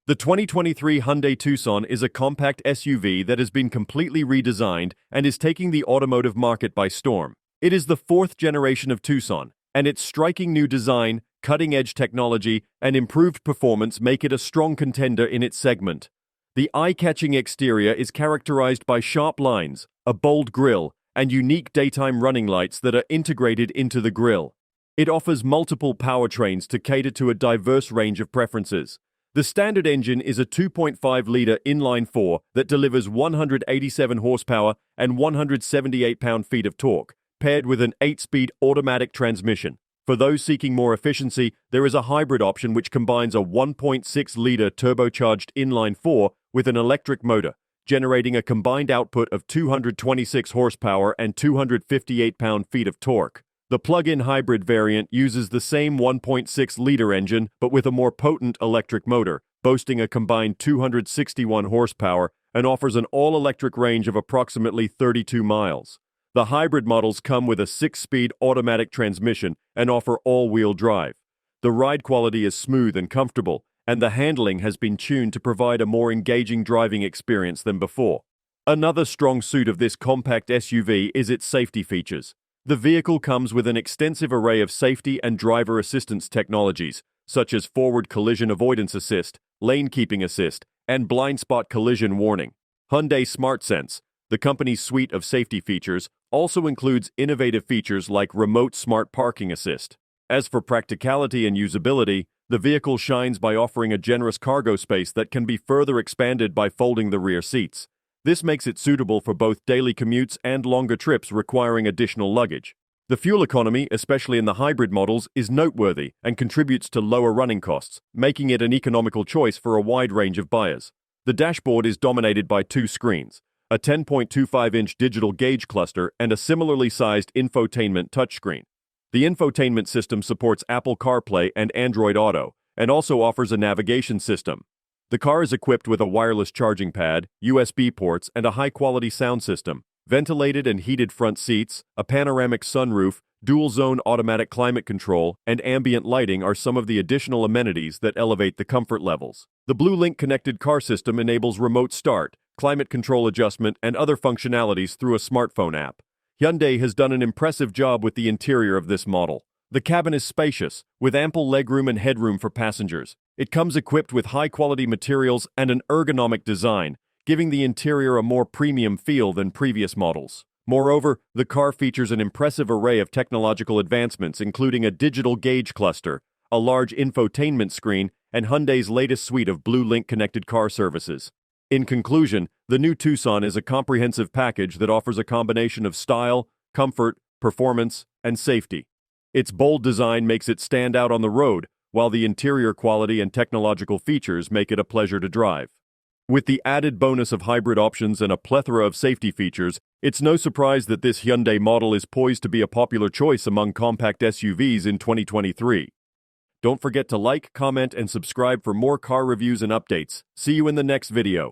The 2023 Hyundai Tucson is a compact SUV that has been completely redesigned and is taking the automotive market by storm. It is the fourth generation of Tucson, and its striking new design, cutting-edge technology, and improved performance make it a strong contender in its segment. The eye-catching exterior is characterized by sharp lines, a bold grille, and unique daytime running lights that are integrated into the grille. It offers multiple powertrains to cater to a diverse range of preferences. The standard engine is a 2.5-liter inline-4 that delivers 187 horsepower and 178 pound-feet of torque, paired with an 8-speed automatic transmission. For those seeking more efficiency, there is a hybrid option which combines a 1.6-liter turbocharged inline-4 with an electric motor, generating a combined output of 226 horsepower and 258 pound-feet of torque. The plug-in hybrid variant uses the same 1.6-liter engine but with a more potent electric motor, boasting a combined 261 horsepower and offers an all-electric range of approximately 32 miles. The hybrid models come with a 6-speed automatic transmission and offer all-wheel drive. The ride quality is smooth and comfortable, and the handling has been tuned to provide a more engaging driving experience than before. Another strong suit of this compact SUV is its safety features. The vehicle comes with an extensive array of safety and driver assistance technologies, such as forward collision avoidance assist, lane keeping assist, and blind spot collision warning. Hyundai SmartSense, the company's suite of safety features, also includes innovative features like remote smart parking assist. As for practicality and usability, the vehicle shines by offering a generous cargo space that can be further expanded by folding the rear seats. This makes it suitable for both daily commutes and longer trips requiring additional luggage. The fuel economy, especially in the hybrid models, is noteworthy and contributes to lower running costs, making it an economical choice for a wide range of buyers. The dashboard is dominated by two screens, a 10.25-inch digital gauge cluster and a similarly sized infotainment touchscreen. The infotainment system supports Apple CarPlay and Android Auto, and also offers a navigation system. The car is equipped with a wireless charging pad, USB ports, and a high-quality sound system. Ventilated and heated front seats, a panoramic sunroof, dual-zone automatic climate control, and ambient lighting are some of the additional amenities that elevate the comfort levels. The BlueLink connected car system enables remote start, climate control adjustment, and other functionalities through a smartphone app. Hyundai has done an impressive job with the interior of this model. The cabin is spacious, with ample legroom and headroom for passengers. It comes equipped with high-quality materials and an ergonomic design, giving the interior a more premium feel than previous models. Moreover, the car features an impressive array of technological advancements, including a digital gauge cluster, a large infotainment screen, and Hyundai's latest suite of BlueLink connected car services. In conclusion, the new Tucson is a comprehensive package that offers a combination of style, comfort, performance, and safety. Its bold design makes it stand out on the road, while the interior quality and technological features make it a pleasure to drive. With the added bonus of hybrid options and a plethora of safety features, it's no surprise that this Hyundai model is poised to be a popular choice among compact SUVs in 2023. Don't forget to like, comment, and subscribe for more car reviews and updates. See you in the next video.